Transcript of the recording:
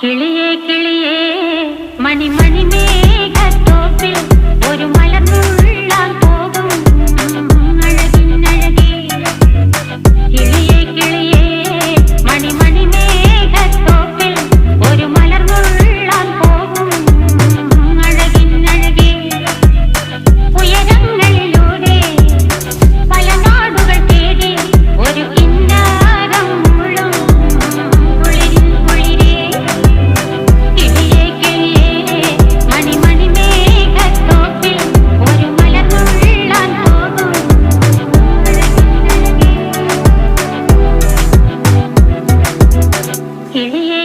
കിളിയേ കിളിയേ മണിമണി മേഘത്തോപ്പിൽ ഒരു മലർന്നുള്ളാൻ പോകും അഴകിനഴകേ. കിളിയേ കിളിയേ മണിമണി മേഘത്തോപ്പിൽ ഒരു മലർന്നുള്ളാൻ പോകും അഴകിനഴകേ. ഉയരങ്ങളിലൂടെ പല നാടുകൾ തേടി ഒരു കിന്നാരം മുള്ളും കുളിരിൻ കുളിരേ. കിളിയേ കിളിയേ മണിമണി മേഘത്തോപ്പിൽ ഒരു മലർന്നുള്ളാൻ പോകും അഴകിനഴകേ. കിളിയേ